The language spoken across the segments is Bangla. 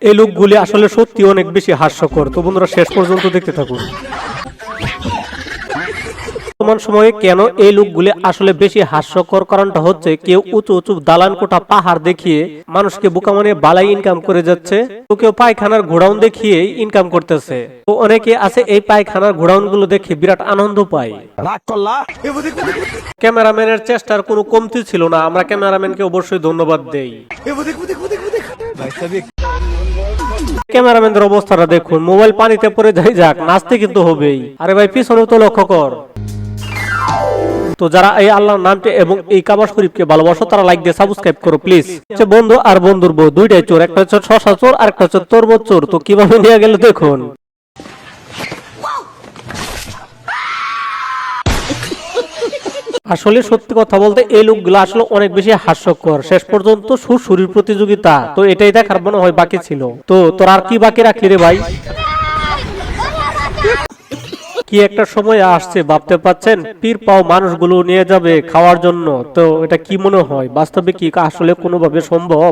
এই লোকগুলি আসলে সত্যি অনেক বেশি হাস্যকর। তো বন্ধুরা শেষ পর্যন্ত দেখতে থাকুন। বর্তমান সময়ে কেন এই লোকগুলি আসলে বেশি হাস্যকর কারণটা হচ্ছে কেউ উঁচু উঁচু দালান কোঠা পাহাড় দেখিয়ে মানুষকে বোকা বানিয়ে বালাই ইনকাম করে যাচ্ছে, তো কেউ পায়খানার গোডাউন দেখিয়ে ইনকাম করতেছে। তো অনেকে আছে এই পায়খানার গোডাউন গুলো দেখে বিরাট আনন্দ পায়। ক্যামেরাম্যানের চেষ্টার কোনো কমতি ছিল না, আমরা ক্যামেরাম্যানকে অবশ্যই ধন্যবাদ দেই। ক্যামেরাম্যানদের অবস্থাটা দেখুন, মোবাইল পানিতে পড়ে যাক, নাচতে কিন্তু হবেই। আরে ভাই পিছনে তো লক্ষ্য কর। তো যারা এই আল্লাহর নামটি এবং এই কাবা শরীফকে ভালোবাসো তারা লাইক দিয়ে সাবস্ক্রাইব করো প্লিজ। বন্ধু আর বন্ধুর বউ দুইটাই চোর, একটা হচ্ছে শশা চোর আর একটা হচ্ছে তরমুজ চোর। তো কিভাবে নিয়ে গেল দেখুন। আসলে সত্যি কথা বলতে এই লোকগুলো আসলে অনেক বেশি হাস্যকর। শেষ পর্যন্ত সুরসুরির প্রতিযোগিতা, তো এটাই দেখার মনে হয় বাকি ছিল। তো তোর আর কি বাকি রাখলি রে ভাই? কি একটা সময় আসছে ভাবতে পাচ্ছেন, পীর পাও মানুষগুলো নিয়ে যাবে খাওয়ার জন্য। তো এটা কি মনে হয় বাস্তবে কি আসলে কোনোভাবে সম্ভব?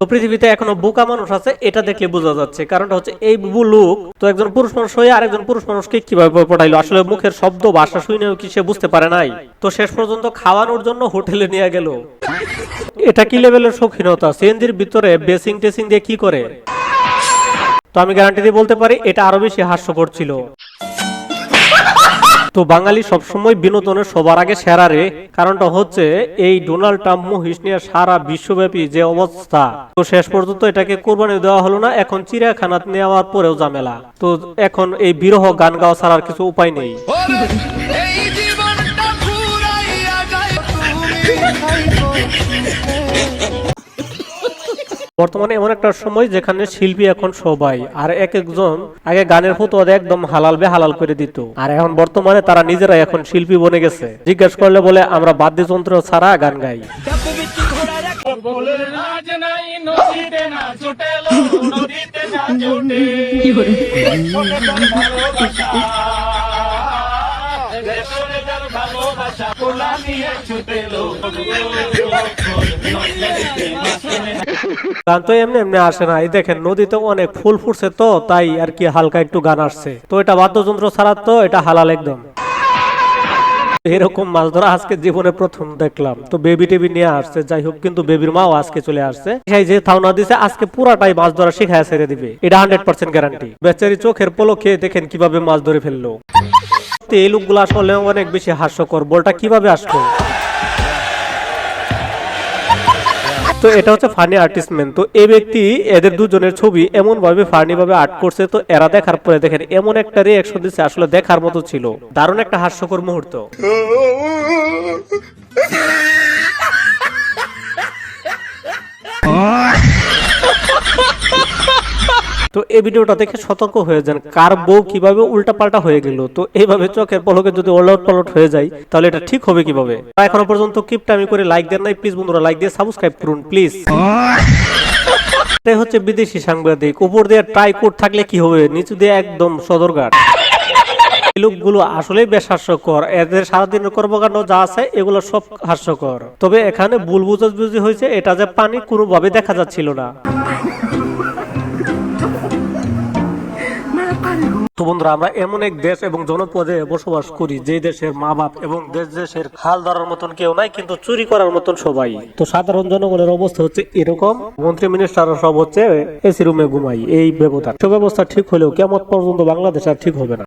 তো পৃথিবীতে এখনো বোকা মানুষ আছে, এটা দেখলে বোঝা যাচ্ছে। কারণটা হচ্ছে এই লোক তো একজন পুরুষ মানুষ হয়ে আরেকজন পুরুষ মানুষকে কিভাবে পটাইলো, আসলে মুখের শব্দ ভাষা শুনেও কি সে বুঝতে পারে নাই? তো শেষ পর্যন্ত খাওয়ানোর জন্য হোটেলে নিয়ে গেল। এটা কি লেভেলের শৌখিনতা? সিএনজির ভিতরে বেসিং টেসিং দিয়ে কি করে? তো আমি গ্যারান্টি দিয়ে বলতে পারি এটা আরো বেশি হাস্যকর ছিল। তো বাঙালি সবসময় বিনোদনের সবার আগে সেরা রে। কারণটা হচ্ছে এই ডোনাল্ড ট্রাম্প মহিষ নিয়ে সারা বিশ্বব্যাপী যে অবস্থা, তো শেষ পর্যন্ত এটাকে কোরবানি দেওয়া হলো না। এখন চিড়িয়াখানা নেওয়ার পরেও ঝামেলা। তো এখন এই বিরহ গান গাওয়া ছাড়ার কিছু উপায় নেই। বর্তমানে এমন একটা সময় যেখানে শিল্পী এখন সবাই, আর এক একজন আগে গানের ফটো একদম হালাল বেহালাল করে দিত, আর এখন বর্তমানে তারা নিজেরাই এখন শিল্পী বনে গেছে। জিজ্ঞেস করলে বলে আমরা বাদ্যযন্ত্র ছাড়া গান গাই। গান তো এমনি এমনি আসে না। এই দেখেন নদীতে অনেক ফুল ফুটছে, তো তাই আর কি হালকা একটু গান আসছে। তো এটা বাদ্যযন্ত্র ছাড়া, তো এটা হালাল একদম। এরকম মাছ ধরা আজকে জীবনে প্রথম দেখলাম। তো বেবি টেবি নিয়ে আসছে, যাই হোক, কিন্তু বেবির মাও আজকে চলে আসছে। যে থাউনা দিছে আজকে পুরাটাই মাছ ধরা শিখায় ছেড়ে দিবে, এটা 100% গ্যারান্টি। বেচারি চোখের পলকে দেখেন কিভাবে মাছ ধরে ফেললো। এই লোকগুলো আসলে অনেক বেশি হাস্যকর। বলটা কিভাবে আসলো? তো এটা হচ্ছে ফানি আর্টিস্টম্যান। তো এই ব্যক্তি এদের দুজনের ছবি এমন ভাবে ফানি ভাবে আর্ট করছে, তো এরা দেখার পরে দেখেন এমন একটা রিঅ্যাকশন দিচ্ছে, আসলে দেখার মতো ছিল। দারুণ একটা হাস্যকর মুহূর্ত। তো এই ভিডিওটা দেখে সতর্ক হয়ে যান, কার বউ কিভাবে উল্টাপাল্টা হয়ে গেল। তো এইভাবে চোখের পলকে যদি ওলট পালট হয়ে যায় তাহলে এটা ঠিক হবে কিভাবে? এখনো পর্যন্ত কিপটা আমি করে লাইক দেন নাই, প্লিজ বন্ধুরা লাইক দিয়ে সাবস্ক্রাইব করুন প্লিজ। এটাই হচ্ছে বিদেশি সাংবাদিক। উপর দিয়ে ট্রাই কোট থাকলে কি হবে, নিচু দিয়ে একদম সদরঘাট। এই লোকগুলো আসলে বেশ হাস্যকর। এদের সারাদিনের কর্মকাণ্ড যা আছে এগুলো সব হাস্যকর। তবে এখানে ভুল বুঝাবুঝি হয়েছে, এটা যে পানি কোনোভাবে দেখা যাচ্ছিল না। তো বন্ধুরা আমরা এমন এক দেশ এবং জনপদে বসবাস করি যে দেশের মা বাপ এবং দেশের হাল ধরার মতন কেউ নাই, কিন্তু চুরি করার মতন সবাই। তো সাধারণ জনগণের অবস্থা হচ্ছে এরকম, মন্ত্রী মিনিস্টার সব হচ্ছে এসি রুমে ঘুমাই। এই ব্যবস্থা ঠিক হলেও কিয়ামত পর্যন্ত বাংলাদেশ আর ঠিক হবে না।